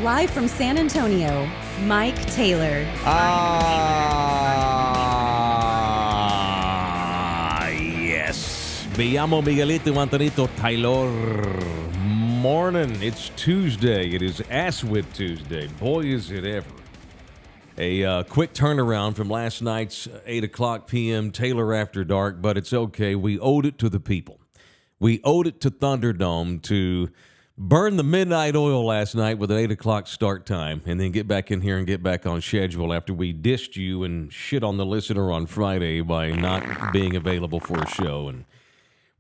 Live from San Antonio, Mike Taylor. Yes. Me llamo Miguelito Antonito Taylor. Morning. It's Tuesday. It is Asswhip Tuesday. Boy, is it ever. A quick turnaround from last night's 8 o'clock p.m. Taylor After Dark, but it's okay. We owed it to the people. We owed it to Thunderdome to burn the midnight oil last night with an 8 o'clock start time and then get back in here and get back on schedule after we dissed you and shit on the listener on Friday by not being available for a show. And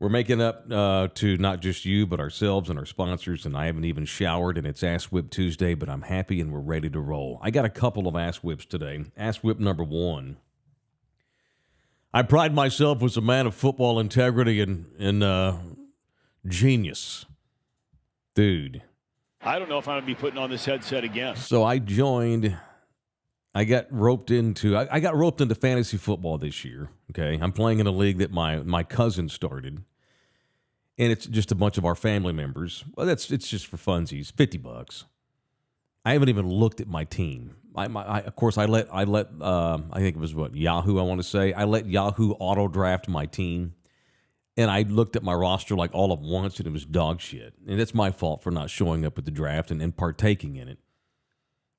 we're making up to not just you, but ourselves and our sponsors, and I haven't even showered, and it's Asswhip Tuesday, but I'm happy and we're ready to roll. I got a couple of Asswhips today. Asswhip number one. I pride myself as a man of football integrity and genius. Dude. I don't know if I'm going to be putting on this headset again. So I got roped into fantasy football this year, okay? I'm playing in a league that my cousin started, and it's just a bunch of our family members. Well, it's just for funsies, $50. I haven't even looked at my team. I let I think it was Yahoo, I want to say. I let Yahoo auto draft my team, and I looked at my roster like all at once, and it was dog shit. And it's my fault for not showing up at the draft and partaking in it.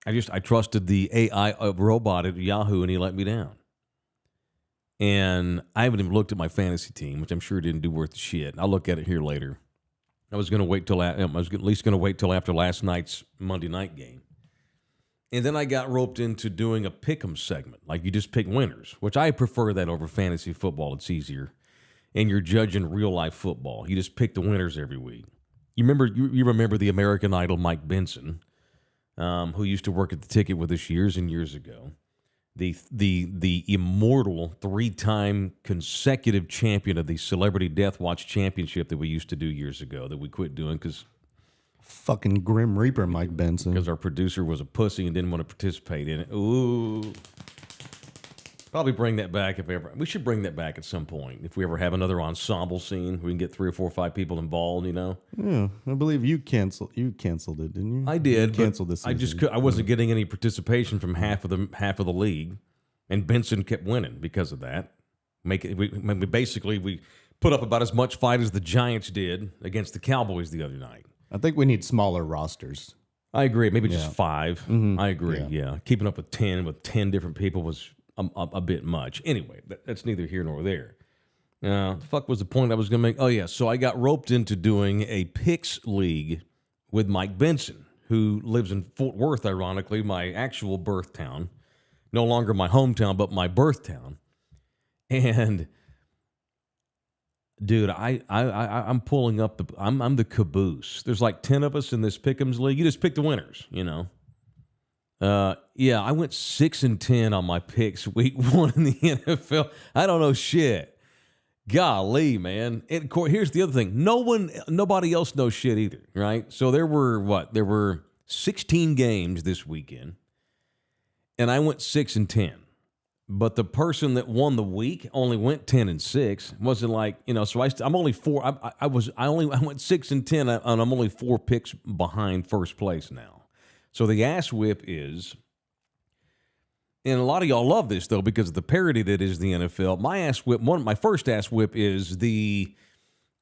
I trusted the AI robot at Yahoo, and he let me down. And I haven't even looked at my fantasy team, which I'm sure didn't do worth the shit. I'll look at it here later. I was at least going to wait till after last night's Monday night game. And then I got roped into doing a pick'em segment, like you just pick winners, which I prefer that over fantasy football. It's easier. And you're judging real life football. You just pick the winners every week. You remember the American Idol Mike Benson, who used to work at the ticket with us years and years ago. The immortal 3-time consecutive champion of the Celebrity Death Watch Championship that we used to do years ago that we quit doing because fucking Grim Reaper Mike Benson. Because our producer was a pussy and didn't want to participate in it. Ooh. Probably bring that back if ever. We should bring that back at some point. If we ever have another ensemble scene, we can get 3 or 4 or 5 people involved, you know? Yeah, I believe you canceled it, didn't you? I did. You canceled this season. I wasn't getting any participation from half of the league, and Benson kept winning because of that. We put up about as much fight as the Giants did against the Cowboys the other night. I think we need smaller rosters. I agree. Maybe just 5. Mm-hmm. I agree. Yeah. Keeping up with 10 different people was a bit much. Anyway, that's neither here nor there. The fuck was the point I was going to make? Oh, yeah. So I got roped into doing a picks league with Mike Benson, who lives in Fort Worth, ironically, my actual birth town. No longer my hometown, but my birth town. And, dude, I'm pulling up I'm the caboose. There's like 10 of us in this pick'ems league. You just pick the winners, you know. Yeah, I went 6-10 on my picks week 1 in the NFL. I don't know shit. Golly, man. And of course, here's the other thing. Nobody else knows shit either, right? So there were 16 games this weekend, and I went 6-10. But the person that won the week only went 10-6. Wasn't like, you know, so I'm only 4. I went 6-10, and I'm only 4 picks behind first place now. So the Asswhip is, and a lot of y'all love this though because of the parody that is the NFL. My first Asswhip is the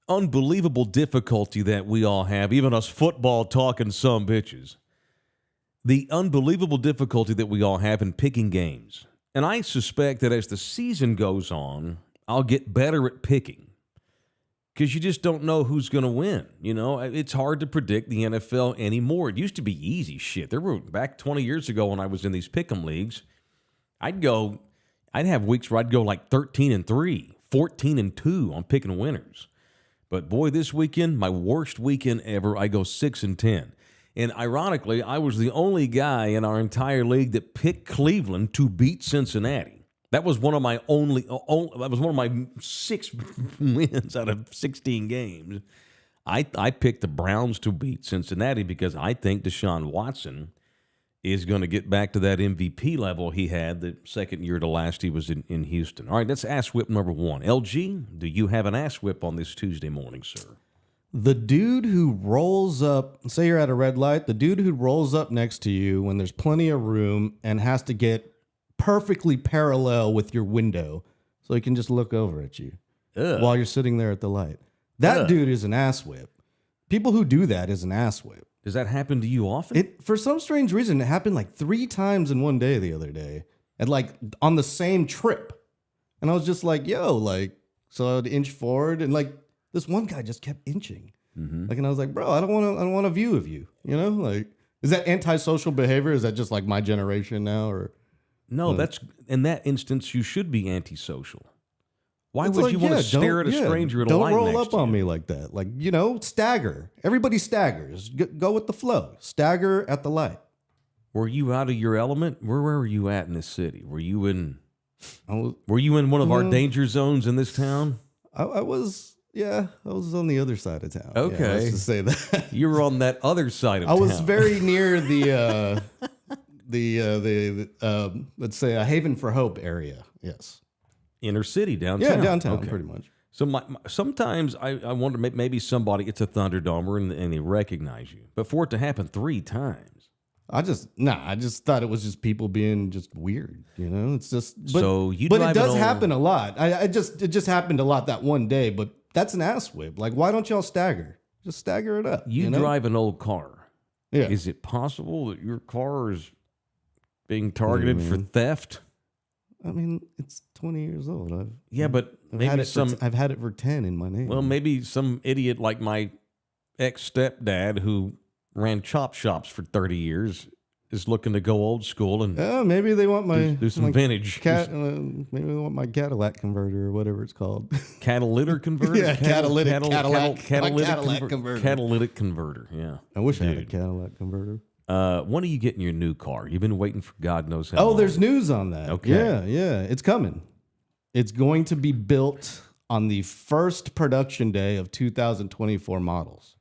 unbelievable difficulty that we all have, even us football talking some bitches. The unbelievable difficulty that we all have in picking games. And I suspect that as the season goes on, I'll get better at picking. Because you just don't know who's going to win. You know, it's hard to predict the NFL anymore. It used to be easy shit. There were, back 20 years ago when I was in these pick'em leagues, I'd have weeks where I'd go like 13-3, 14-2 on picking winners. But boy, this weekend, my worst weekend ever, I go 6-10. And ironically, I was the only guy in our entire league that picked Cleveland to beat Cincinnati. That was one of my that was one of my 6 wins out of 16 games. I picked the Browns to beat Cincinnati because I think Deshaun Watson is going to get back to that MVP level he had the second year to last he was in Houston. All right, that's Asswhip number 1. LG, do you have an Asswhip on this Tuesday morning, sir? The dude who rolls up, say you're at a red light, the dude who rolls up next to you when there's plenty of room and has to get perfectly parallel with your window so he can just look over at you while you're sitting there at the light. That dude is an asswhip. People who do that is an asswhip. Does that happen to you often? For some strange reason, it happened like 3 times in one day the other day, and like on the same trip. And I was just like, yo, like, so I'd inch forward, and like this one guy just kept inching. Like, and I was like, bro, I don't want a view of you. You know, like, is that antisocial behavior? Is that just like my generation now, or? No, that's in that instance you should be antisocial. Why It's would like, you want to stare at a stranger at a light Don't roll next up to on you? me like that. Like, you know, stagger. Everybody staggers. Go with the flow. Stagger at the light. Were you out of your element? Where were you at in this city? Were you in I was, one of our danger zones in this town? I was on the other side of town. Okay. Yeah, let's just say that. You were on that other side of I town. was very near the let's say a Haven for Hope area. Yes. Inner city, downtown. Yeah, downtown, Okay. pretty much. So sometimes I wonder, maybe somebody, it's a Thunderdomer and they recognize you. But for it to happen 3 times. I just thought it was just people being just weird, you know. It's just So you but it drive an does old- happen a lot. It just happened a lot that one day. But that's an ass whip. Like, why don't y'all stagger? Just stagger it up. You know? drive an old car. Yeah. Is it possible that your car is being targeted for theft? I mean, it's 20 years old. But I've had maybe it I've had it for 10 in my name. well, maybe some idiot like my ex-stepdad who ran chop shops for 30 years is looking to go old school and maybe they want my do some my vintage. maybe they want my Cadillac converter or whatever it's called. Catalytic converter? Yeah, catalytic Cadillac. Catalytic, Cadillac converter. Catalytic converter, yeah. I wish I had a Cadillac converter. When are you getting your new car? You've been waiting for God knows how Oh, long. there's news on that. Okay. Yeah. It's coming. It's going to be built on the first production day of 2024 models.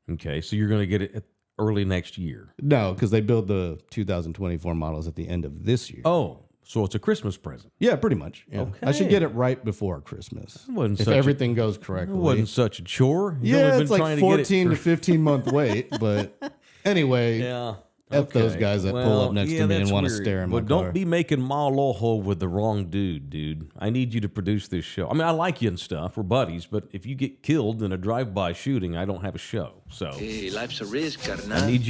Okay, so you're going to get it early next year. No, because they build the 2024 models at the end of this year. Oh, so it's a Christmas present. Yeah, pretty much. Yeah. Okay. I should get it right before Christmas. Wasn't If such a- everything goes It correctly. wasn't such a chore. You've Yeah, only it's been like trying to get it 14 to for- 15 month wait. But anyway, Yeah. F those guys that pull up next to me and that's want to weird. stare in my But car. don't be making Maloho with the wrong dude. I need you to produce this show. I mean, I like you and stuff. We're buddies. But if you get killed in a drive-by shooting, I don't have a show. So Hey, life's a risk, carnal. I need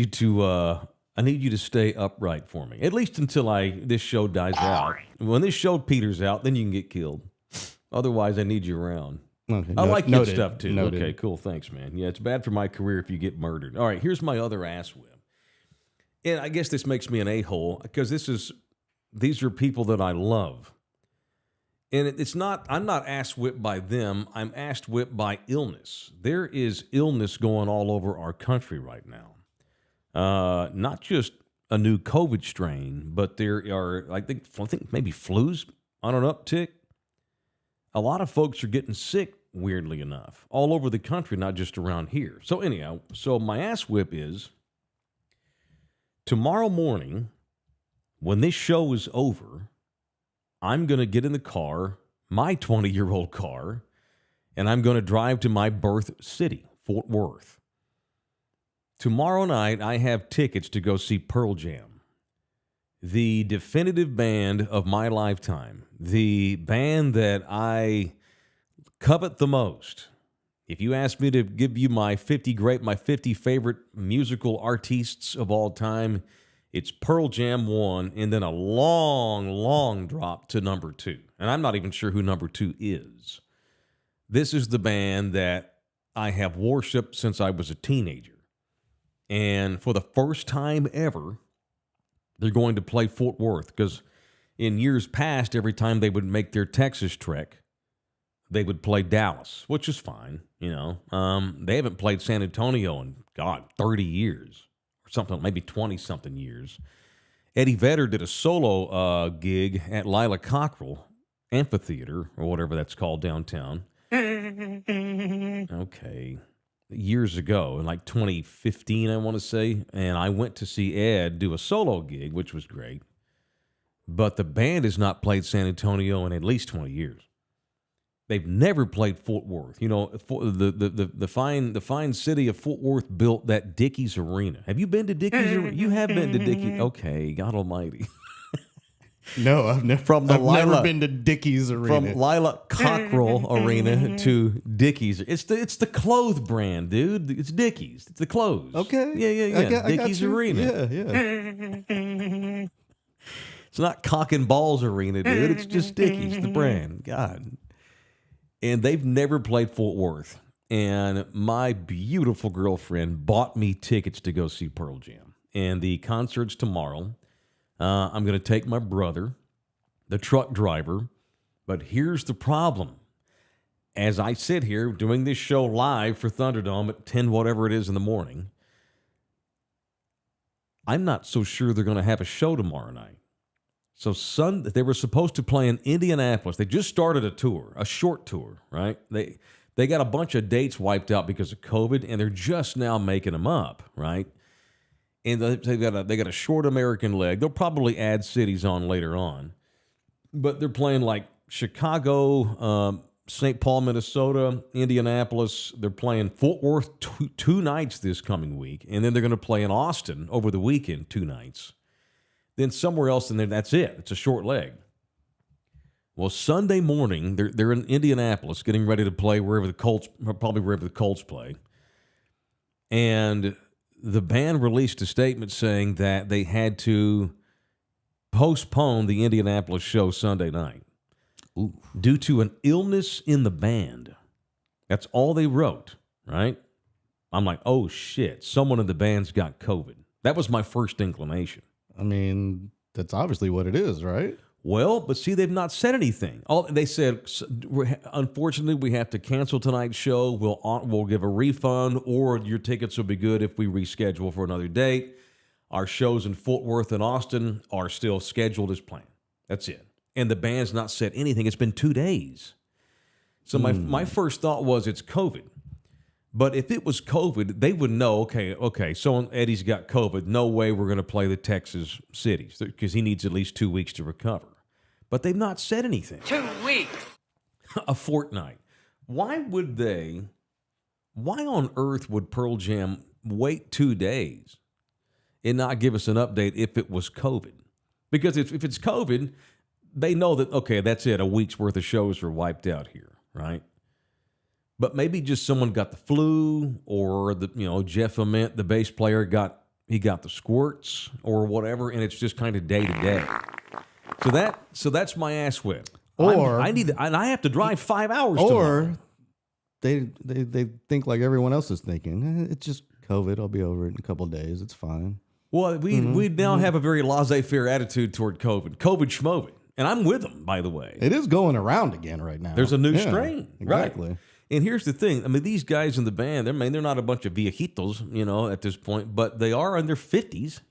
you to stay upright for me, at least until this show dies out. When this show peters out, then you can get killed. Otherwise, I need you around. Okay, I like your noted, stuff too. noted. Okay, cool. Thanks, man. Yeah, it's bad for my career if you get murdered. All right, here's my other ass whip. And I guess this makes me an a-hole because these are people that I love. And I'm not ass whipped by them. I'm ass whipped by illness. There is illness going all over our country right now. Not just a new COVID strain, but there are, I think maybe flus on an uptick. A lot of folks are getting sick, weirdly enough, all over the country, not just around here. So anyhow, my ass whip is tomorrow morning, when this show is over, I'm going to get in the car, my 20-year-old car, and I'm going to drive to my birth city, Fort Worth. Tomorrow night, I have tickets to go see Pearl Jam, the definitive band of my lifetime, the band that I covet the most. If you ask me to give you my 50 favorite musical artists of all time, it's Pearl Jam 1 and then a long, long drop to number 2. And I'm not even sure who number 2 is. This is the band that I have worshipped since I was a teenager. And for the first time ever, they're going to play Fort Worth because in years past, every time they would make their Texas trek, they would play Dallas, which is fine, you know. They haven't played San Antonio in, 30 years or something, maybe 20-something years. Eddie Vedder did a solo gig at Lila Cockrell Amphitheater, or whatever that's called downtown. Okay. Years ago, in like 2015, I want to say. And I went to see Ed do a solo gig, which was great. But the band has not played San Antonio in at least 20 years. They've never played Fort Worth. You know, the fine city of Fort Worth built that Dickies Arena. Have you been to Dickies Arena? You have been to Dickies. Okay, God Almighty. No, I've never. Never been to Dickies Arena. From Lila Cockrell Arena to Dickies. It's the clothes brand, dude. It's Dickies. It's the clothes. Okay. Yeah. Dickies Arena. Yeah. It's not Cock and Balls Arena, dude. It's just Dickies, the brand. God. And they've never played Fort Worth. And my beautiful girlfriend bought me tickets to go see Pearl Jam. And the concert's tomorrow. I'm going to take my brother, the truck driver. But here's the problem. As I sit here doing this show live for Thunderdome at 10 whatever it is in the morning, I'm not so sure they're going to have a show tomorrow night. So they were supposed to play in Indianapolis. They just started a tour, a short tour, right? They got a bunch of dates wiped out because of COVID, and they're just now making them up, right? And they got a short American leg. They'll probably add cities on later on. But they're playing like Chicago, St. Paul, Minnesota, Indianapolis. They're playing Fort Worth two nights this coming week. And then they're going to play in Austin over the weekend 2 nights. Then somewhere else in there, that's it. It's a short leg. Well, Sunday morning, they're in Indianapolis getting ready to play wherever the Colts play. And the band released a statement saying that they had to postpone the Indianapolis show Sunday night due to an illness in the band. That's all they wrote, right? I'm like, oh, shit, someone in the band's got COVID. That was my first inclination. I mean, that's obviously what it is, right? Well, but see, they've not said anything. They said, unfortunately, we have to cancel tonight's show. We'll give a refund, or your tickets will be good if we reschedule for another date. Our shows in Fort Worth and Austin are still scheduled as planned. That's it. And the band's not said anything. It's been 2 days. So my first thought was it's COVID. But if it was COVID, they would know, okay, so Eddie's got COVID. No way we're going to play the Texas cities because he needs at least 2 weeks to recover. But they've not said anything. 2 weeks. A fortnight. Why on earth would Pearl Jam wait 2 days and not give us an update if it was COVID? Because if it's COVID, they know that, okay, that's it. A week's worth of shows are wiped out here, right? But maybe just someone got the flu, or Jeff Ament, the bass player, got the squirts or whatever, and it's just kind of day to day. So that's my ass whip. Or I have to drive 5 hours. Or tomorrow. they think like everyone else is thinking. It's just COVID. I'll be over it in a couple of days. It's fine. Well, we now have a very laissez-faire attitude toward COVID. COVID schmovid. And I'm with them, by the way. It is going around again right now. There's a new strain. Exactly. Right. And here's the thing. I mean, these guys in the band, they're not a bunch of viejitos, at this point, but they are in their 50s,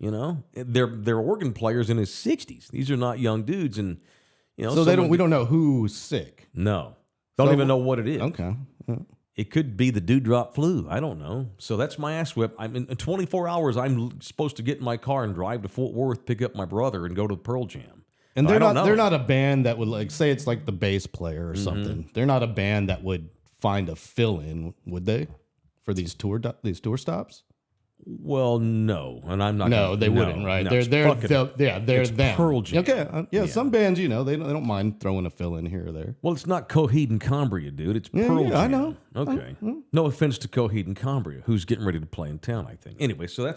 They're organ players in his 60s. These are not young dudes. And, So we don't know who's sick. No. Don't even know what it is. Okay. It could be the dewdrop flu. I don't know. So that's my ass whip. In 24 hours, I'm supposed to get in my car and drive to Fort Worth, pick up my brother, and go to Pearl Jam. And they're not a band that would say it's like the bass player or something. They're not a band that would find a fill-in, would they, for these tour stops? Well, no, and I'm not. No, they wouldn't, right? No, they're it's them. Pearl Jam. Okay, some bands, they don't mind throwing a fill-in here or there. Well, it's not Coheed and Cambria, dude. It's Pearl Jam. I know. Okay. No offense to Coheed and Cambria, who's getting ready to play in town, I think. Anyway, so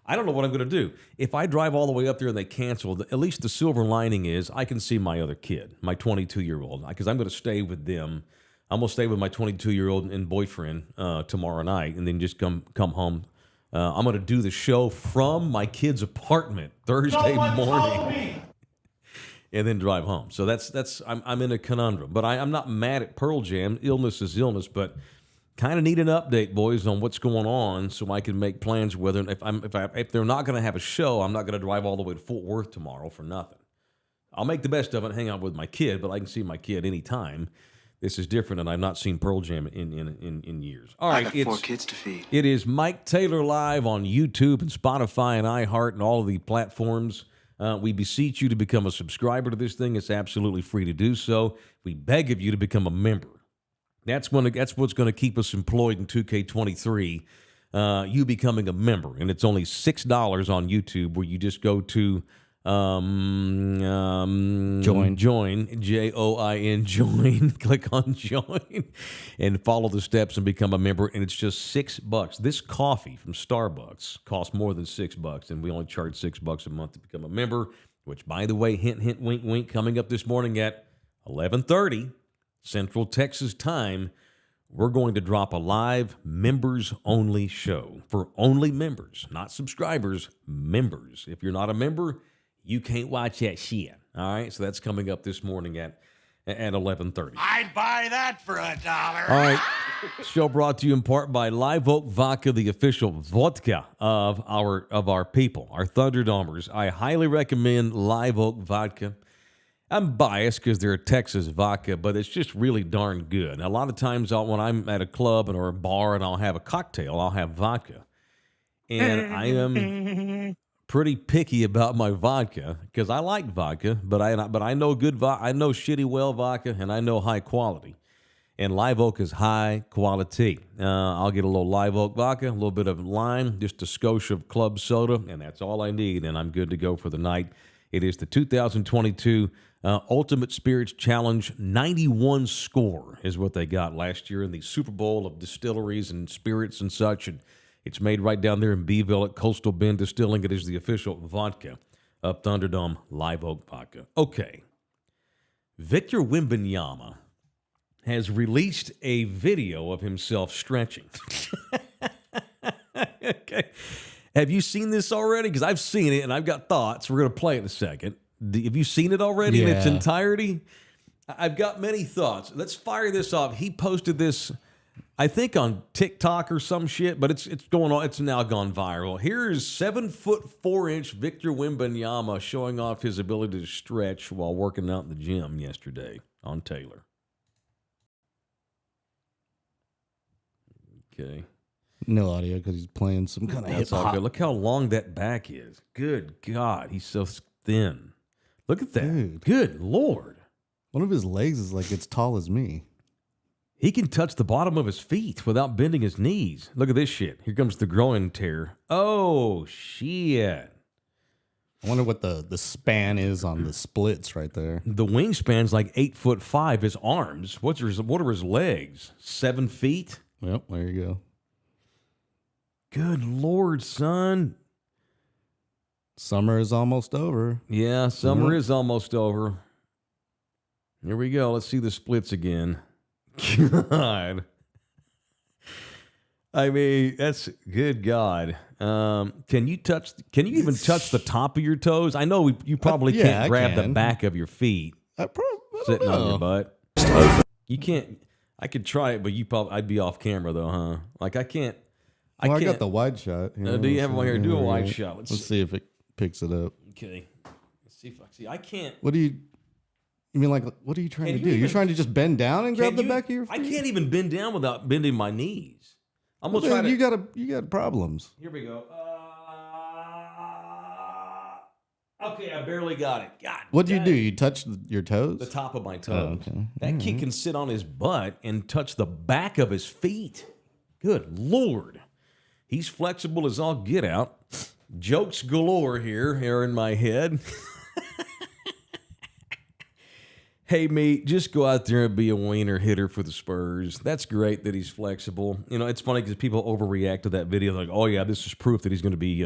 I don't know what I'm going to do. If I drive all the way up there and they cancel, at least the silver lining is I can see my other kid, my 22-year-old, because I'm going to stay with them. I'm going to stay with my 22-year-old and boyfriend tomorrow night, and then just come home. I'm going to do the show from my kid's apartment Thursday morning, and then drive home. So I'm in a conundrum. But I'm not mad at Pearl Jam. Illness is illness, but kind of need an update, boys, on what's going on, so I can make plans. Whether if they're not going to have a show, I'm not going to drive all the way to Fort Worth tomorrow for nothing. I'll make the best of it, and hang out with my kid, but I can see my kid anytime. This is different, and I've not seen Pearl Jam in years. All right, I got 4 kids to feed. It is Mike Taylor Live on YouTube and Spotify and iHeart and all of the platforms. We beseech you to become a subscriber to this thing. It's absolutely free to do so. We beg of you to become a member. That's what's going to keep us employed in 2K23. You becoming a member, and it's only $6 on YouTube, where you just go to join JOIN join, click on join, and follow the steps and become a member. And it's just $6. This coffee from Starbucks costs more than $6, and we only charge $6 a month to become a member. Which, by the way, hint, hint, wink, wink, coming up this morning at 11:30 Central Texas time, we're going to drop a live members-only show for only members, not subscribers, members. If you're not a member, you can't watch that shit. All right, so that's coming up this morning at 11:30. I'd buy that for $1. All right, show brought to you in part by Live Oak Vodka, the official vodka of our people, our Thunderdomers. I highly recommend Live Oak Vodka. I'm biased because they're a Texas vodka, but it's just really darn good. A lot of times when I'm at a club or a bar and I'll have a cocktail, I'll have vodka. And I am pretty picky about my vodka because I like vodka, but I know good vodka. I know shitty well vodka, and I know high quality. And Live Oak is high quality. I'll get a little Live Oak vodka, a little bit of lime, just a skosh of club soda, and that's all I need, and I'm good to go for the night. It is the 2022 Ultimate Spirits Challenge. 91 score is what they got last year in the Super Bowl of distilleries and spirits and such. And it's made right down there in Beeville at Coastal Bend Distilling. It is the official vodka of Thunderdome, Live Oak Vodka. Okay. Victor Wembanyama has released a video of himself stretching. Okay. Have you seen this already? Because I've seen it, and I've got thoughts. We're going to play it in a second. Have you seen it already in its entirety? I've got many thoughts. Let's fire this off. He posted this, I think, on TikTok or some shit, but it's going on. It's now gone viral. Here's 7'4" Victor Wembanyama showing off his ability to stretch while working out in the gym yesterday on Taylor. Okay. No audio because he's playing some kind of hip That's all hop. good. Look how long that back is. Good God, he's so thin. Look at that. Dude. Good Lord. One of his legs is like as tall as me. He can touch the bottom of his feet without bending his knees. Look at this shit. Here comes the groin tear. Oh, shit. I wonder what the span is on the splits right there. The wingspan's like 8'5". His arms. What are his legs? 7 feet? Yep, there you go. Good Lord, son. Summer is almost over. Yeah, summer is almost over. Here we go. Let's see the splits again. God. I mean, that's good God. Can you even touch the top of your toes? I know you probably can't grab the back of your feet sitting on your butt. You can't. I could try it, but I'd be off camera though, huh? Like I can't. I got the wide shot. Do you have one here? Do a wide shot. Let's see if it picks it up. Okay. Let's see if I see. I can't. What do you mean? Like, what are you trying to do? You're trying to just bend down and grab the back of your feet? I can't even bend down without bending my knees. I'm gonna Well, try to. You got problems. Here we go. Okay, I barely got it. God. What do? You touch your toes? The top of my toes. Oh, okay. That kid can sit on his butt and touch the back of his feet. Good Lord. He's flexible as all get out. Jokes galore here in my head. Hey, mate, just go out there and be a wiener hitter for the Spurs. That's great that he's flexible. You know, it's funny because people overreact to that video. Like, oh, yeah, this is proof that he's going to be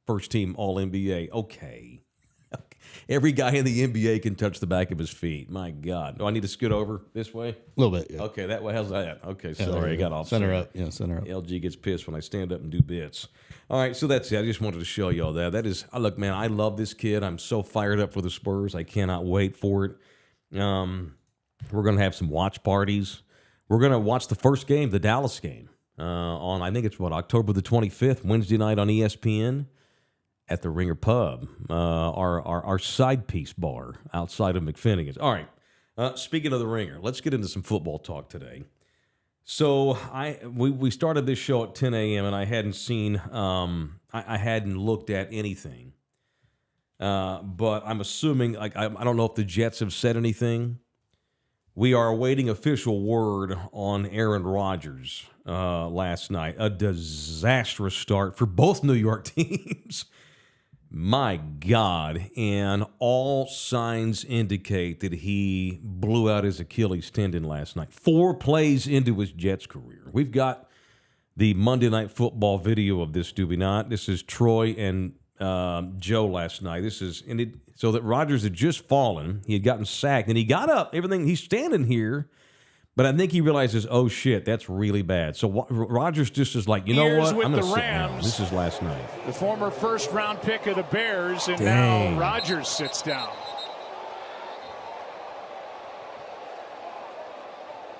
first team All-NBA. Okay. Every guy in the NBA can touch the back of his feet. My God. Do I need to scoot over this way? A little bit, yeah. Okay, that way. How's that? Okay, Yeah, sorry. I got off. Center up. Yeah, center up. LG gets pissed when I stand up and do bits. All right, so that's it. I just wanted to show y'all that. That is, look, man, I love this kid. I'm so fired up for the Spurs. I cannot wait for it. We're going to have some watch parties. We're going to watch the first game, the Dallas game, on, I think it's October the 25th, Wednesday night on ESPN. At the Ringer Pub, our side piece bar outside of McFinnigan's. All right, speaking of the Ringer, let's get into some football talk today. So we started this show at 10 a.m. and I hadn't seen, I hadn't looked at anything. But I'm assuming, like I don't know if the Jets have said anything. We are awaiting official word on Aaron Rodgers last night. A disastrous start for both New York teams. My God. And all signs indicate that he blew out his Achilles tendon last night. 4 plays into his Jets career. We've got the Monday Night Football video of this, do we not? This is Troy and Joe last night. So that Rodgers had just fallen. He had gotten sacked, and he got up. Everything. He's standing here, but I think he realizes, oh shit, that's really bad. So Rodgers just is like, you know what? I'm going to sit down. This is last night. The former first-round pick of the Bears, and Dang. now Rodgers sits down.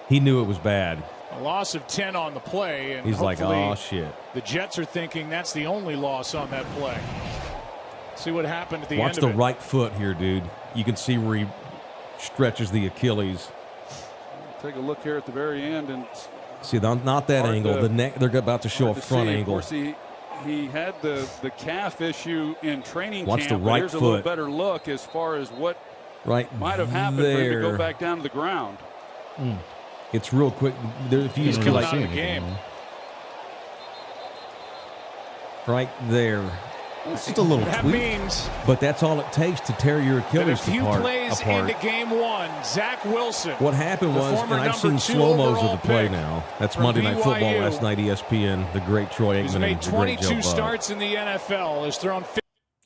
He knew it was bad. A loss of 10 on the play, and He's like, hopefully oh shit. the Jets are thinking that's the only loss on that play. See what happened at the Watch end the of it. right foot here, dude. You can see where he stretches the Achilles. Take a look here at the very end and See, not that angle. The neck. They're about to show a front angle. Of course, he had the calf issue in training Watch camp. the But right here's a foot. little better look as far as what Right might have happened for him to go back down to the ground. It's real quick. If you He's just coming like out of the game. right there, It's just a little That tweak. means but that's all it takes to tear your that a Achilles few apart. plays into game 1, Zach Wilson. What happened the was, former and I've number seen 2 slow-mos of overall the play pick now. That's from Monday Night Football BYU. last night, ESPN, the great Troy He's Aikman made and the great Joe 22 Buck. starts in the NFL. Has thrown 50.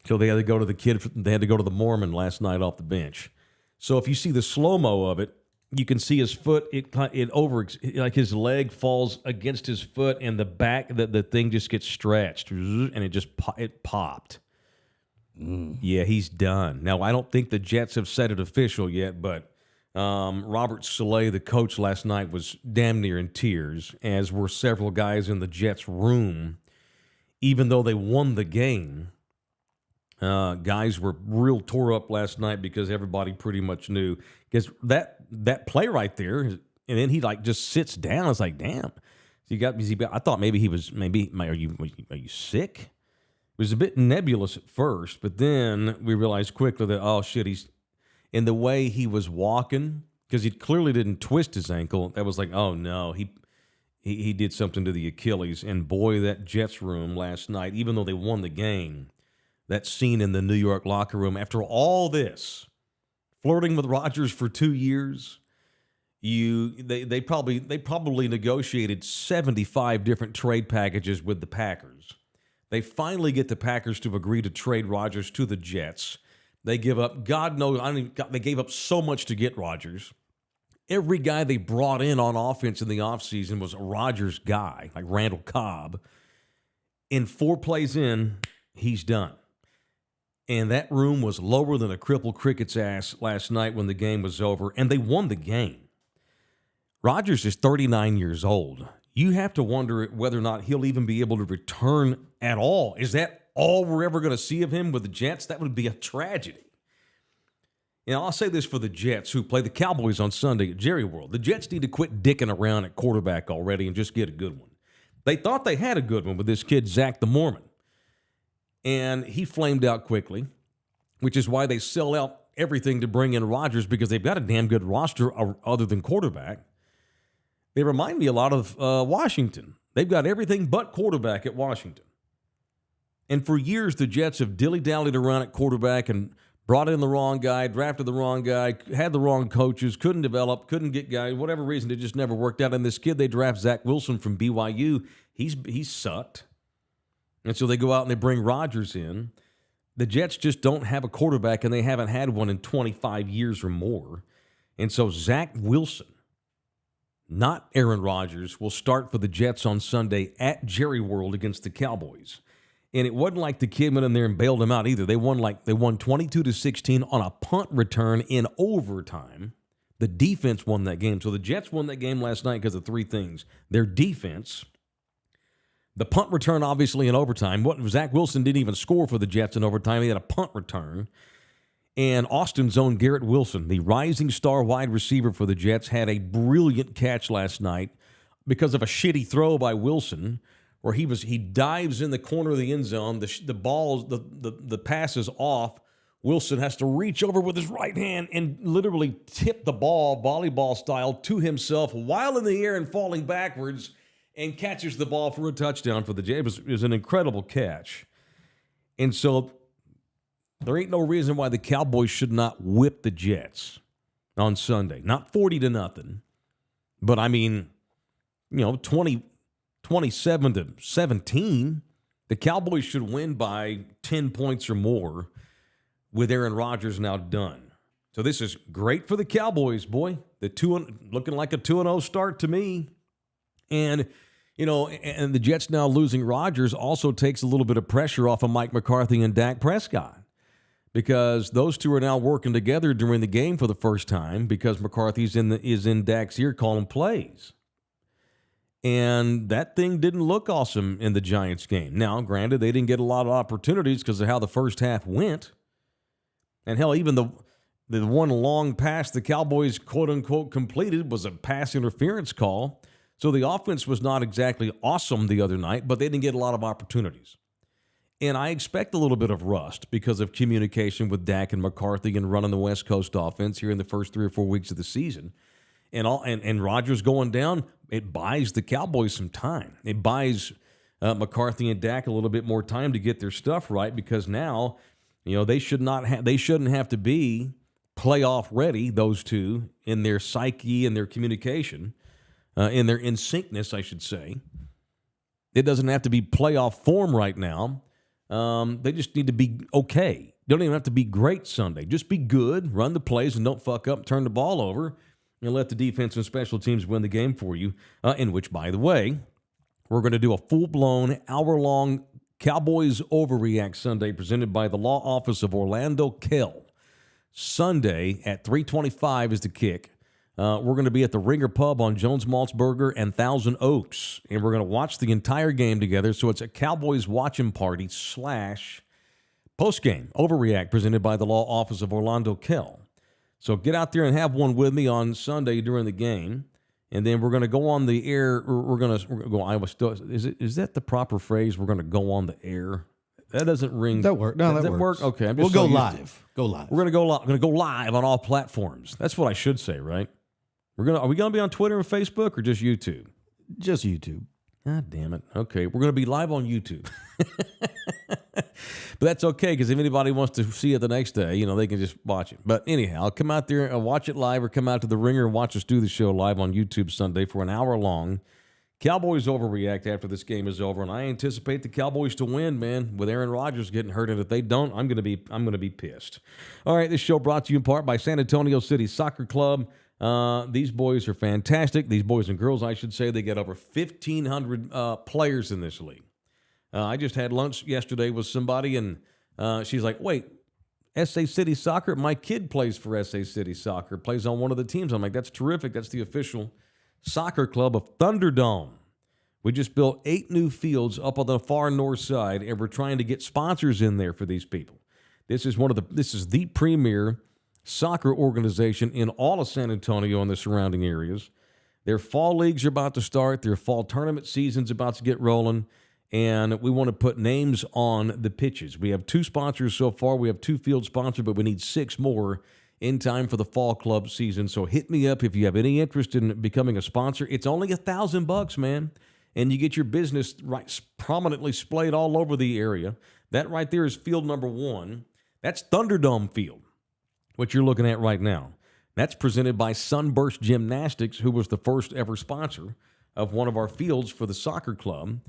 So they had to go to the Mormon last night off the bench. So if you see the slow-mo of it, you can see his foot, like his leg falls against his foot, and the back, the thing just gets stretched, and it popped. Yeah, he's done. Now, I don't think the Jets have said it official yet, but Robert Saleh, the coach last night, was damn near in tears, as were several guys in the Jets room. Even though they won the game, guys were real tore up last night because everybody pretty much knew. Because that play right there, and then he like just sits down. It's like, damn. I thought maybe he was, are you sick? It was a bit nebulous at first, but then we realized quickly that, oh shit, he's in the way he was walking, because he clearly didn't twist his ankle. That was like, oh no, he did something to the Achilles. And boy, that Jets room last night, even though they won the game, that scene in the New York locker room after all this, flirting with Rodgers for 2 years, they probably negotiated 75 different trade packages with the Packers. They finally get the Packers to agree to trade Rodgers to the Jets. They give up, God knows, they gave up so much to get Rodgers. Every guy they brought in on offense in the offseason was a Rodgers guy, like Randall Cobb. In 4 plays in, he's done. And that room was lower than a crippled cricket's ass last night when the game was over, and they won the game. Rodgers is 39 years old. You have to wonder whether or not he'll even be able to return at all. Is that all we're ever going to see of him with the Jets? That would be a tragedy. And I'll say this for the Jets, who play the Cowboys on Sunday at Jerry World. The Jets need to quit dicking around at quarterback already and just get a good one. They thought they had a good one with this kid, Zach the Mormon. And he flamed out quickly, which is why they sell out everything to bring in Rodgers, because they've got a damn good roster other than quarterback. They remind me a lot of Washington. They've got everything but quarterback at Washington. And for years, the Jets have dilly-dallied around at quarterback and brought in the wrong guy, drafted the wrong guy, had the wrong coaches, couldn't develop, couldn't get guys, whatever reason, it just never worked out. And this kid they draft, Zach Wilson from BYU, he's sucked. And so they go out and they bring Rodgers in. The Jets just don't have a quarterback, and they haven't had one in 25 years or more. And so Zach Wilson, not Aaron Rodgers, will start for the Jets on Sunday at Jerry World against the Cowboys. And it wasn't like the kid went in there and bailed him out either. They won 22-16 on a punt return in overtime. The defense won that game. So the Jets won that game last night because of 3 things. Their defense, the punt return, obviously, in overtime. Zach Wilson didn't even score for the Jets in overtime. He had a punt return. And Austin's own Garrett Wilson, the rising star wide receiver for the Jets, had a brilliant catch last night because of a shitty throw by Wilson, where he dives in the corner of the end zone. The pass is off. Wilson has to reach over with his right hand and literally tip the ball, volleyball style, to himself while in the air and falling backwards, and catches the ball for a touchdown for the Jets. It was an incredible catch. And so there ain't no reason why the Cowboys should not whip the Jets on Sunday. Not 40-0, but I mean, 27-17. The Cowboys should win by 10 points or more with Aaron Rodgers now done. So this is great for the Cowboys, boy. Looking like a 2-0 start to me. And, and the Jets now losing Rodgers also takes a little bit of pressure off of Mike McCarthy and Dak Prescott, because those two are now working together during the game for the first time because McCarthy's is in Dak's ear calling plays. And that thing didn't look awesome in the Giants game. Now, granted, they didn't get a lot of opportunities because of how the first half went. And hell, even the one long pass the Cowboys, quote-unquote, completed was a pass interference call. So the offense was not exactly awesome the other night, but they didn't get a lot of opportunities. And I expect a little bit of rust because of communication with Dak and McCarthy and running the West Coast offense here in the first 3 or 4 weeks of the season. And Rodgers going down, it buys the Cowboys some time. It buys McCarthy and Dak a little bit more time to get their stuff right, because now, they shouldn't have to be playoff ready, those two, in their psyche and their communication, in their in-syncness, I should say. It doesn't have to be playoff form right now. They just need to be okay. They don't even have to be great Sunday. Just be good, run the plays, and don't fuck up, turn the ball over, and let the defense and special teams win the game for you, in which, by the way, we're going to do a full-blown, hour-long Cowboys Overreact Sunday presented by the Law Office of Orlando Kell. Sunday at 3:25 is the kick. We're going to be at the Ringer Pub on Jones Maltzberger and Thousand Oaks, and we're going to watch the entire game together. So it's a Cowboys watching party / postgame Overreact presented by the Law Office of Orlando Kell. So get out there and have one with me on Sunday during the game, and then we're going to go on the air. We're going to go Iowa. Is that the proper phrase? We're going to go on the air. That doesn't ring. That works. No, that works. Work? Okay, we'll go live. Go live. We're going to go live. We're going to go live on all platforms. That's what I should say, right? Are we going to be on Twitter and Facebook or just YouTube? Just YouTube. God damn it. Okay, we're going to be live on YouTube. But that's okay, because if anybody wants to see it the next day, they can just watch it. But anyhow, come out there and watch it live, or come out to the Ringer and watch us do the show live on YouTube Sunday for an hour long. Cowboys Overreact after this game is over, and I anticipate the Cowboys to win, man, with Aaron Rodgers getting hurt. And if they don't, I'm going to be pissed. All right, this show brought to you in part by San Antonio City Soccer Club. These boys are fantastic. These boys and girls, I should say. They got over 1,500 players in this league. I just had lunch yesterday with somebody, and she's like, wait, SA City Soccer? My kid plays for SA City Soccer, plays on one of the teams. I'm like, that's terrific. That's the official soccer club of Thunderdome. We just built 8 new fields up on the far north side, and we're trying to get sponsors in there for these people. This is the premier soccer organization in all of San Antonio and the surrounding areas. Their fall leagues are about to start. Their fall tournament season's about to get rolling, and we want to put names on the pitches. We have 2 sponsors so far. We have 2 field sponsors, but we need 6 more in time for the fall club season. So hit me up if you have any interest in becoming a sponsor. It's only $1,000, man, and you get your business right prominently splayed all over the area. That right there is field number 1. That's Thunderdome Field, what you're looking at right now. That's presented by Sunburst Gymnastics, who was the first ever sponsor of one of our fields for the soccer club.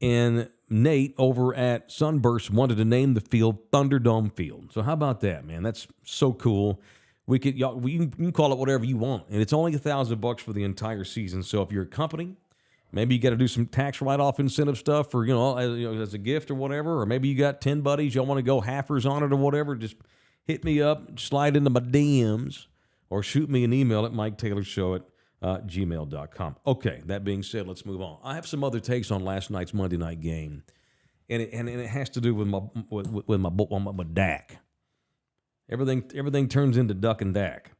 And Nate over at Sunburst wanted to name the field Thunderdome Field. So how about that, man? That's so cool. You can call it whatever you want, and it's only $1,000 for the entire season. So if you're a company, maybe you got to do some tax write-off incentive stuff for as a gift or whatever, or maybe you got 10 buddies, y'all want to go halfers on it or whatever. Just hit me up, slide into my DMs, or shoot me an email at MikeTaylorShow@gmail.com. Okay, that being said, let's move on. I have some other takes on last night's Monday night game, and it has to do with my Dak. Everything turns into Duck and Dak,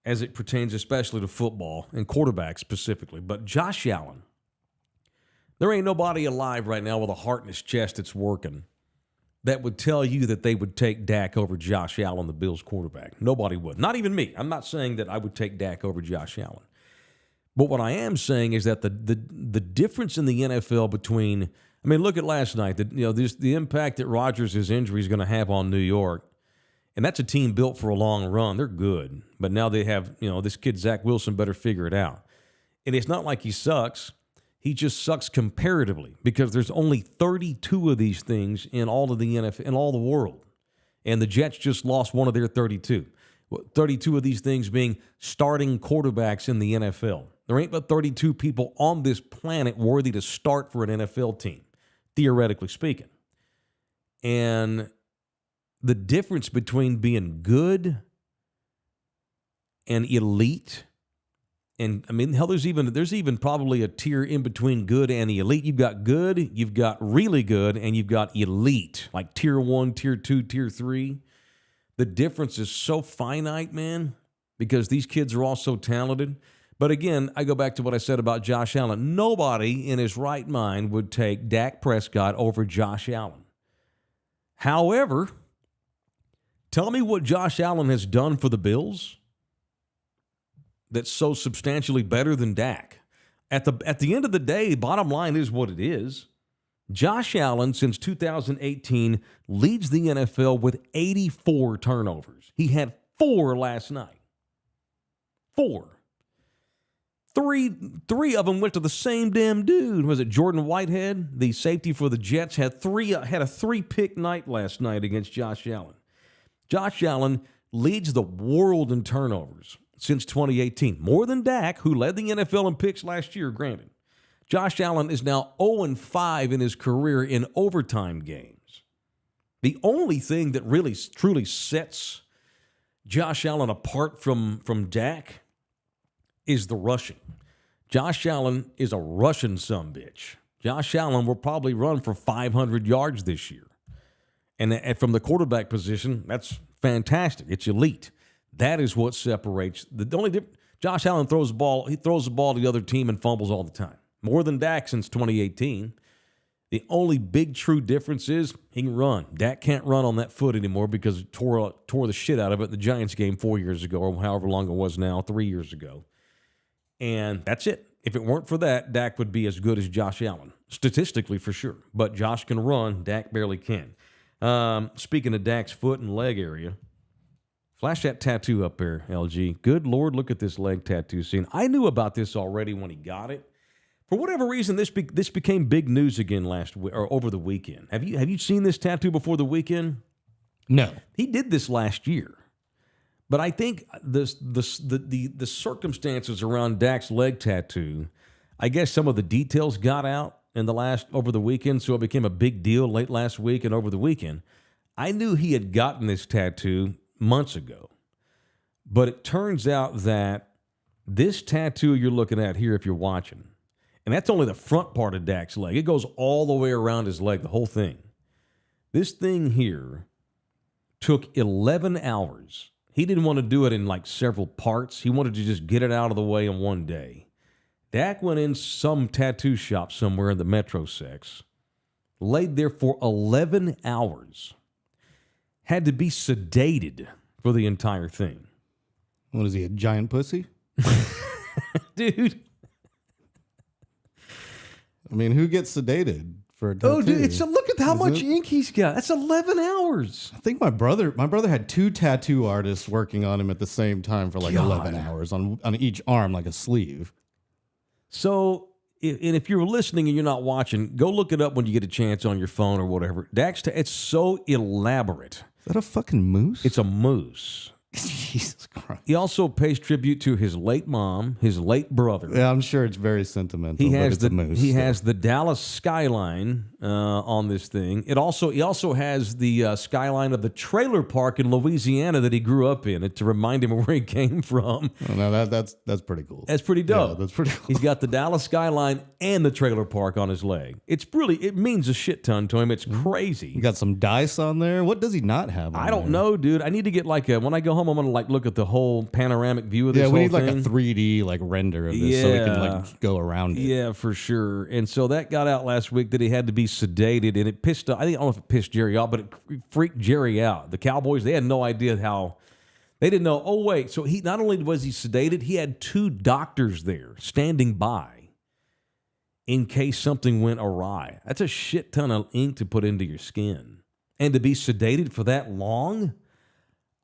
as it pertains especially to football and quarterbacks specifically. But Josh Allen, there ain't nobody alive right now with a heart in his chest that's working that would tell you that they would take Dak over Josh Allen, the Bills quarterback. Nobody would. Not even me. I'm not saying that I would take Dak over Josh Allen. But what I am saying is that the difference in the NFL between, I mean, look at last night. The impact that Rodgers' injury is going to have on New York, and that's a team built for a long run. They're good, but now they have, this kid Zach Wilson better figure it out. And it's not like he sucks. He just sucks comparatively because there's only 32 of these things in all of the NFL, in all the world, and the Jets just lost one of their 32. 32 of these things being starting quarterbacks in the NFL. There ain't but 32 people on this planet worthy to start for an NFL team, theoretically speaking. And the difference between being good and elite, and I mean, hell, there's even probably a tier in between good and elite. You've got good, you've got really good, and you've got elite, like tier 1, tier 2, tier 3. The difference is so finite, man, because these kids are all so talented. But again, I go back to what I said about Josh Allen. Nobody in his right mind would take Dak Prescott over Josh Allen. However, tell me what Josh Allen has done for the Bills that's so substantially better than Dak. At the end of the day, bottom line is what it is. Josh Allen, since 2018, leads the NFL with 84 turnovers. He had 4 last night. 4. Three of them went to the same damn dude. Was it Jordan Whitehead, the safety for the Jets, had a 3-pick night last night against Josh Allen. Josh Allen leads the world in turnovers since 2018. More than Dak, who led the NFL in picks last year, granted. Josh Allen is now 0-5 in his career in overtime games. The only thing that really truly sets Josh Allen apart from Dak is the rushing. Josh Allen is a rushing sumbitch. Josh Allen will probably run for 500 yards this year. And from the quarterback position, that's fantastic. It's elite. That is what separates. Josh Allen throws the ball to the other team and fumbles all the time. More than Dak since 2018. The only big true difference is he can run. Dak can't run on that foot anymore because he tore the shit out of it in the Giants game 4 years ago, or however long it was now, 3 years ago. And that's it. If it weren't for that, Dak would be as good as Josh Allen, statistically for sure. But Josh can run, Dak barely can. Speaking of Dak's foot and leg area, flash that tattoo up there, LG. Good Lord, look at this leg tattoo scene. I knew about this already when he got it. For whatever reason, this became big news again over the weekend. Have you seen this tattoo before the weekend? No. He did this last year. But I think the circumstances around Dak's leg tattoo, I guess some of the details got out over the weekend, so it became a big deal late last week and over the weekend. I knew he had gotten this tattoo months ago, but it turns out that this tattoo you're looking at here, if you're watching, and that's only the front part of Dak's leg. It goes all the way around his leg, the whole thing. This thing here took 11 hours. He didn't want to do it in like several parts. He wanted to just get it out of the way in one day. Dak went in some tattoo shop somewhere in the Metro Sex, laid there for 11 hours, had to be sedated for the entire thing. What is he, a giant pussy? Dude. I mean, who gets sedated for a tattoo? Oh, dude, look at how much ink he's got. That's 11 hours. I think my brother had 2 tattoo artists working on him at the same time for like 11 hours on each arm, like a sleeve. So, and if you're listening and you're not watching, go look it up when you get a chance on your phone or whatever. It's so elaborate. Is that a fucking moose? It's a moose. Jesus Christ. He also pays tribute to his late mom, his late brother. Yeah, I'm sure it's very sentimental. He has but it's a moose. He has the Dallas skyline on this thing. He also has the skyline of the trailer park in Louisiana that he grew up in, to remind him of where he came from. Oh, no, that's pretty cool. That's pretty dope. Yeah, that's pretty cool. He's got the Dallas skyline and the trailer park on his leg. It means a shit ton to him. It's crazy. You got some dice on there. What does he not have on I don't there? know, dude. I need to get when I go home, I'm gonna look at the whole panoramic view of this. Yeah, we need whole like thing. a 3D render of this so we can go around it. Yeah, for sure. And so that got out last week that he had to be sedated, and it pissed. I don't know if it pissed Jerry off, but it freaked Jerry out. The Cowboys, they had no idea how. They didn't know. Oh wait, so he not only was he sedated, he had 2 doctors there standing by in case something went awry. That's a shit ton of ink to put into your skin, and to be sedated for that long.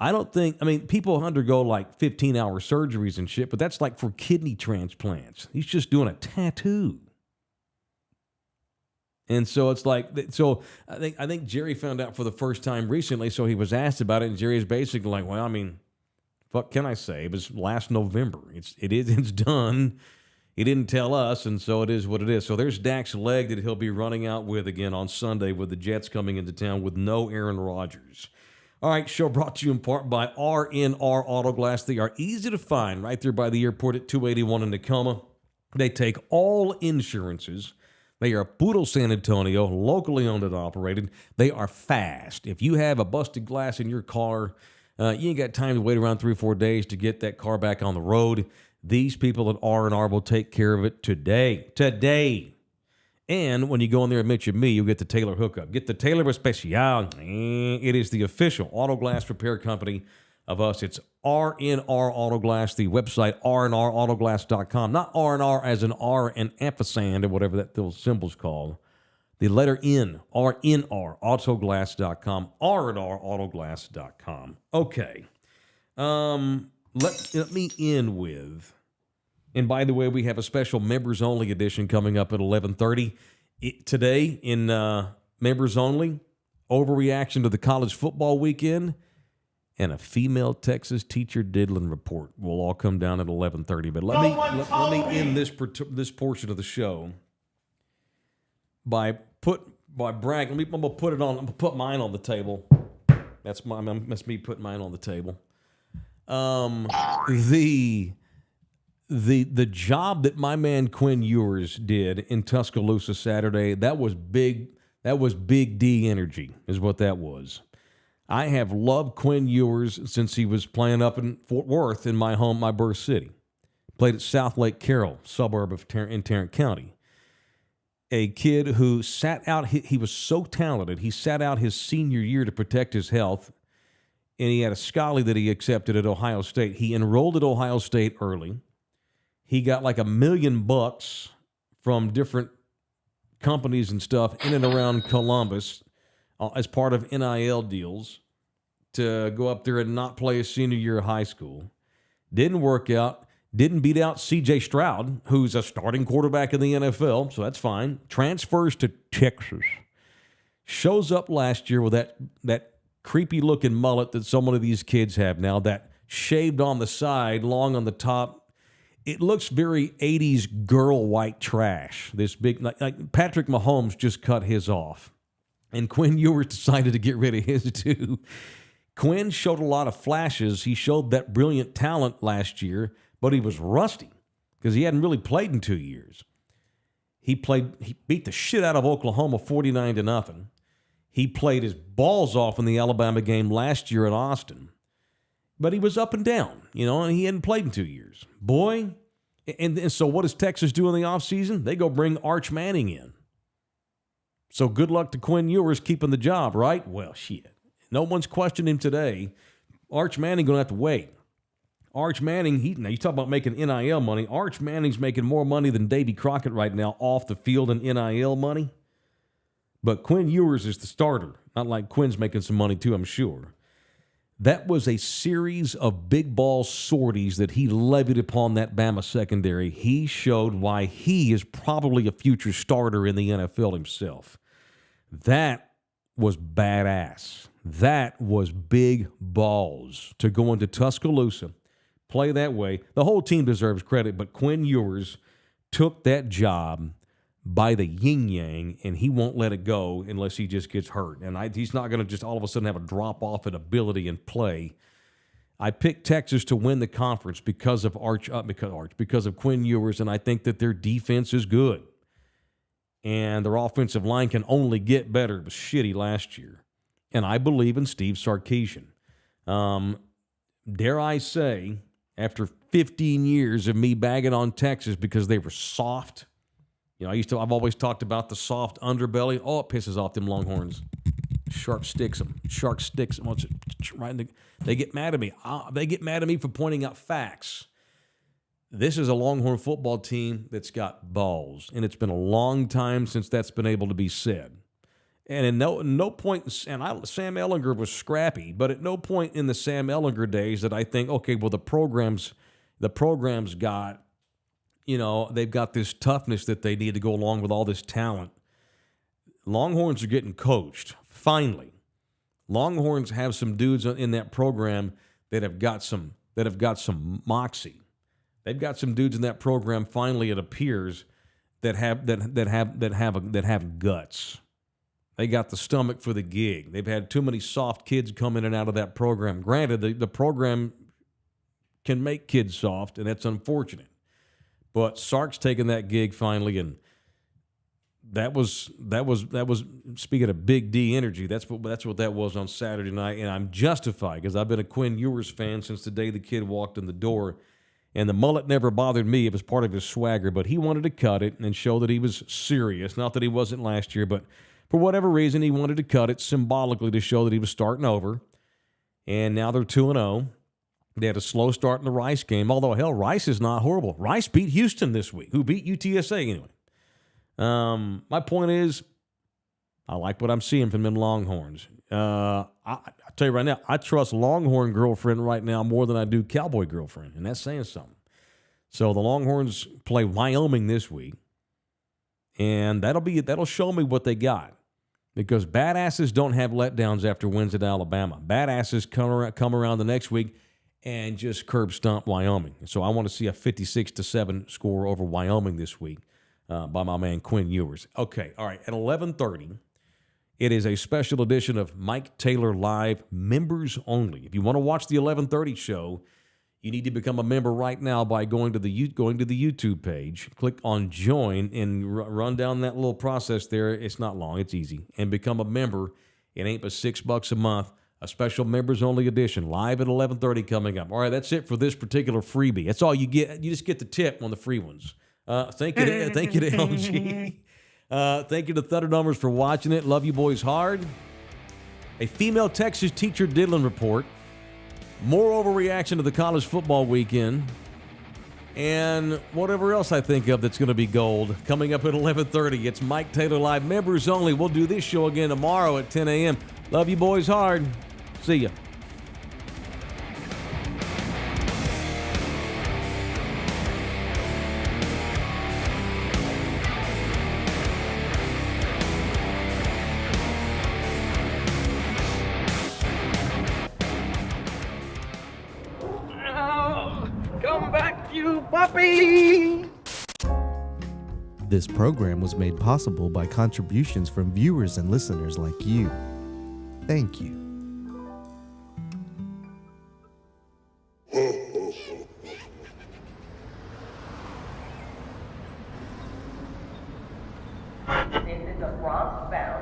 I don't think. I mean, people undergo like 15-hour surgeries and shit, but that's like for kidney transplants. He's just doing a tattoo. And so it's like, so I think Jerry found out for the first time recently, so he was asked about it, and Jerry's basically like, well, I mean, what can I say? It was last November. It's done. He didn't tell us, and so it is what it is. So there's Dak's leg that he'll be running out with again on Sunday with the Jets coming into town with no Aaron Rodgers. All right, show brought to you in part by R&R Auto Glass. They are easy to find right there by the airport at 281 in Tacoma. They take all insurances. They are Poodle San Antonio, locally owned and operated. They are fast. If you have a busted glass in your car, you ain't got time to wait around 3 or 4 days to get that car back on the road. These people at R&R will take care of it today. Today. And when you go in there and mention me, you'll get the Taylor hookup. Get the Taylor Especial. It is the official auto glass repair company of us. It's R&R Auto Glass, the website rnrautoglass.com. Not R&R as an R and ampersand or whatever that little symbol's called. The letter N, RNR, autoglass.com, rnrautoglass.com. Okay. Let me end with, and by the way, we have a special members-only edition coming up at 11:30. Today in members only, overreaction to the college football weekend, and a female Texas teacher diddling report will all come down at 11:30. But let me end this portion of the show by bragging. I'm gonna put it on. I'm gonna put mine on the table. That's me putting mine on the table. The job that my man Quinn Ewers did in Tuscaloosa Saturday, that was big. That was big D energy, is what that was. I have loved Quinn Ewers since he was playing up in Fort Worth, in my home, my birth city. Played at South Lake Carroll, suburb of in Tarrant County. A kid who sat out. He was so talented. He sat out his senior year to protect his health, and he had a scholarly that he accepted at Ohio State. He enrolled at Ohio State early. He got like $1 million from different companies and stuff in and around Columbus as part of NIL deals to go up there and not play his senior year of high school. Didn't work out. Didn't beat out C.J. Stroud, who's a starting quarterback in the NFL, so that's fine. Transfers to Texas. Shows up last year with that creepy-looking mullet that so many of these kids have now, that shaved on the side, long on the top. It looks very 80s girl white trash. This big, like Patrick Mahomes just cut his off. And Quinn Ewers decided to get rid of his too. Quinn showed a lot of flashes. He showed that brilliant talent last year, but he was rusty because he hadn't really played in 2 years. He beat the shit out of Oklahoma 49-0. He played his balls off in the Alabama game last year in Austin. But he was up and down, and he hadn't played in 2 years. Boy, and so what does Texas do in the offseason? They go bring Arch Manning in. So good luck to Quinn Ewers keeping the job, right? Well, shit. No one's questioning him today. Arch Manning going to have to wait. Arch Manning, now you talk about making NIL money. Arch Manning's making more money than Davy Crockett right now off the field in NIL money. But Quinn Ewers is the starter. Not like Quinn's making some money too, I'm sure. That was a series of big ball sorties that he levied upon that Bama secondary. He showed why he is probably a future starter in the NFL himself. That was badass. That was big balls to go into Tuscaloosa, play that way. The whole team deserves credit, but Quinn Ewers took that job by the yin-yang, and he won't let it go unless he just gets hurt. And he's not going to just all of a sudden have a drop-off in ability and play. I picked Texas to win the conference because of Quinn Ewers, and I think that their defense is good. And their offensive line can only get better. It was shitty last year. And I believe in Steve Sarkisian. Dare I say, after 15 years of me bagging on Texas because they were soft, You know, I've always talked about the soft underbelly. Oh, it pisses off them Longhorns. Shark sticks them. Right in the, they get mad at me. They get mad at me for pointing out facts. This is a Longhorn football team that's got balls, and it's been a long time since that's been able to be said. And in no point, Sam Ehlinger was scrappy, but at no point in the Sam Ehlinger days that I think, okay, well, the program's got, you know, they've got this toughness that they need to go along with all this talent. Longhorns are getting coached, finally. Longhorns have some dudes in that program that have got some moxie. They've got some dudes in that program, finally, it appears, that have guts. They got the stomach for the gig. They've had too many soft kids come in and out of that program. Granted, the program can make kids soft, and that's unfortunate. But Sark's taken that gig finally, and that was speaking of Big D energy. That's what that was on Saturday night, and I'm justified because I've been a Quinn Ewers fan since the day the kid walked in the door. And the mullet never bothered me. It was part of his swagger, but he wanted to cut it and show that he was serious. Not that he wasn't last year, but for whatever reason, he wanted to cut it symbolically to show that he was starting over. And now they're 2-0. They had a slow start in the Rice game, although, hell, Rice is not horrible. Rice beat Houston this week, who beat UTSA anyway. My point is, I like what I'm seeing from them Longhorns. I'll tell you right now, I trust Longhorn girlfriend right now more than I do Cowboy girlfriend, and that's saying something. So the Longhorns play Wyoming this week, and that'll show me what they got. Because badasses don't have letdowns after wins at Alabama. Badasses come around the next week and just curb stomp Wyoming. So I want to see a 56-7 score over Wyoming this week by my man Quinn Ewers. Okay, all right, at 11:30. It is a special edition of Mike Taylor Live, members only. If you want to watch the 11:30 show, you need to become a member right now by going to the YouTube page. Click on Join and run down that little process there. It's not long. It's easy. And become a member. It ain't but $6 a month. A special members only edition live at 11:30 coming up. All right, that's it for this particular freebie. That's all you get. You just get the tip on the free ones. Thank you to LG. Thank you to Thunder Numbers for watching it. Love you boys hard. A female Texas teacher diddling report. More overreaction to the college football weekend. And whatever else I think of that's going to be gold. Coming up at 11:30, it's Mike Taylor Live, members only. We'll do this show again tomorrow at 10 a.m. Love you boys hard. See ya. Come back, you puppy! This program was made possible by contributions from viewers and listeners like you. Thank you. This is a Bronx bound